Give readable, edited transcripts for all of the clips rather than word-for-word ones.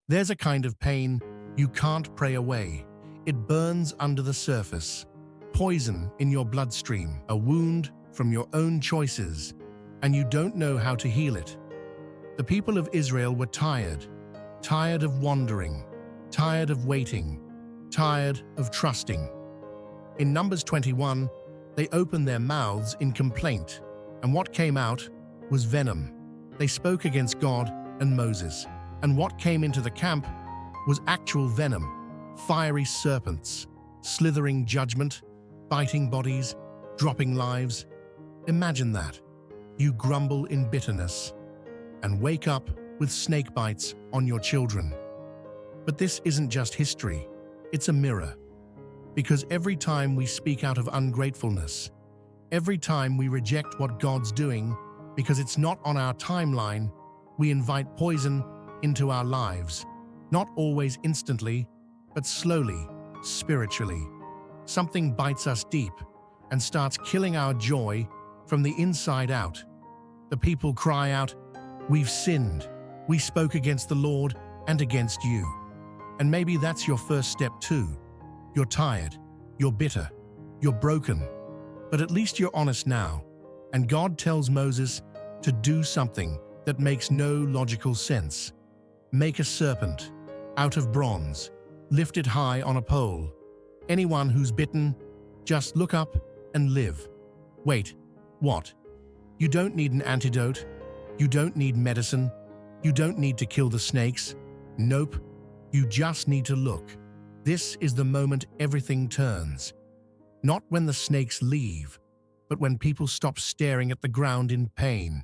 There's a kind of pain you can't pray away. It burns under the surface. Poison in your bloodstream, a wound from your own choices, and you don't know how to heal it. The people of Israel were tired of wandering, tired of waiting, tired of trusting. In Numbers 21, they opened their mouths in complaint, and what came out was venom. They spoke against God and Moses, and what came into the camp was actual venom, fiery serpents, slithering judgment, biting bodies, dropping lives. Imagine that. You grumble in bitterness and wake up with snake bites on your children. But this isn't just history, it's a mirror. Because every time we speak out of ungratefulness, every time we reject what God's doing because it's not on our timeline, we invite poison into our lives. Not always instantly, but slowly, spiritually. Something bites us deep and starts killing our joy from the inside out. The people cry out, "We've sinned. We spoke against the Lord and against you." And maybe that's your first step too. You're tired, you're bitter, you're broken, but at least you're honest now. And God tells Moses to do something that makes no logical sense. Make a serpent out of bronze, lift it high on a pole. Anyone who's bitten, just look up and live. Wait, what? You don't need an antidote. You don't need medicine. You don't need to kill the snakes. Nope. You just need to look. This is the moment everything turns. Not when the snakes leave, but when people stop staring at the ground in pain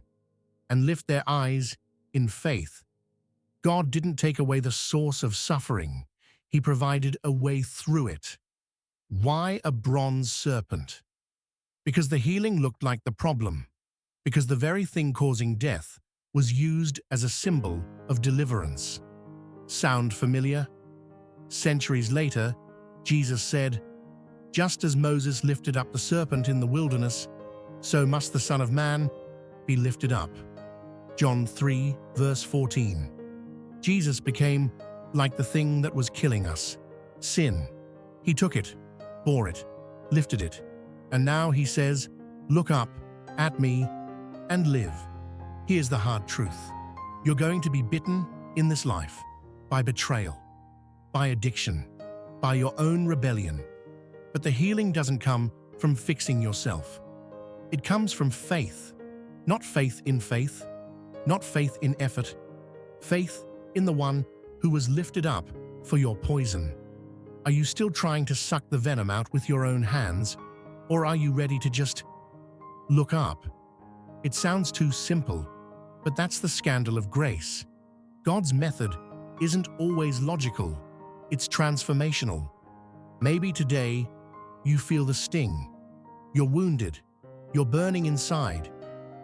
and lift their eyes in faith. God didn't take away the source of suffering. He provided a way through it. Why a bronze serpent? Because the healing looked like the problem. Because the very thing causing death was used as a symbol of deliverance. Sound familiar? Centuries later, Jesus said, "Just as Moses lifted up the serpent in the wilderness, so must the Son of Man be lifted up." John 3, verse 14. Jesus became like the thing that was killing us, sin. He took it, bore it, lifted it, and now he says, "Look up at me and live." Here's the hard truth. You're going to be bitten in this life by betrayal, by addiction, by your own rebellion. But the healing doesn't come from fixing yourself. It comes from faith, not faith in faith, not faith in effort, faith in the one who was lifted up for your poison. Are you still trying to suck the venom out with your own hands, or are you ready to just look up? It sounds too simple, but that's the scandal of grace. God's method isn't always logical, it's transformational. Maybe today you feel the sting. You're wounded, you're burning inside.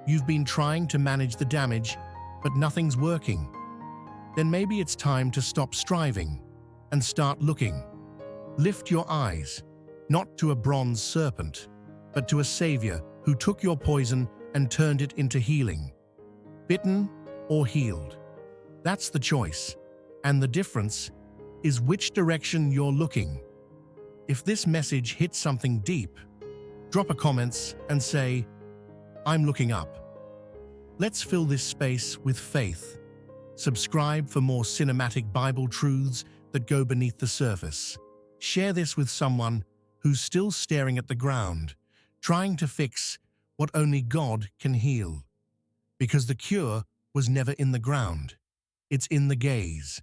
You've been trying to manage the damage, but nothing's working. Then maybe it's time to stop striving and start looking. Lift your eyes, not to a bronze serpent, but to a Savior who took your poison and turned it into healing. Bitten or healed? That's the choice, and the difference is which direction you're looking. If this message hits something deep, drop a comments and say, "I'm looking up." Let's fill this space with faith. Subscribe for more cinematic Bible truths that go beneath the surface. Share this with someone who's still staring at the ground, trying to fix what only God can heal. Because the cure was never in the ground, it's in the gaze.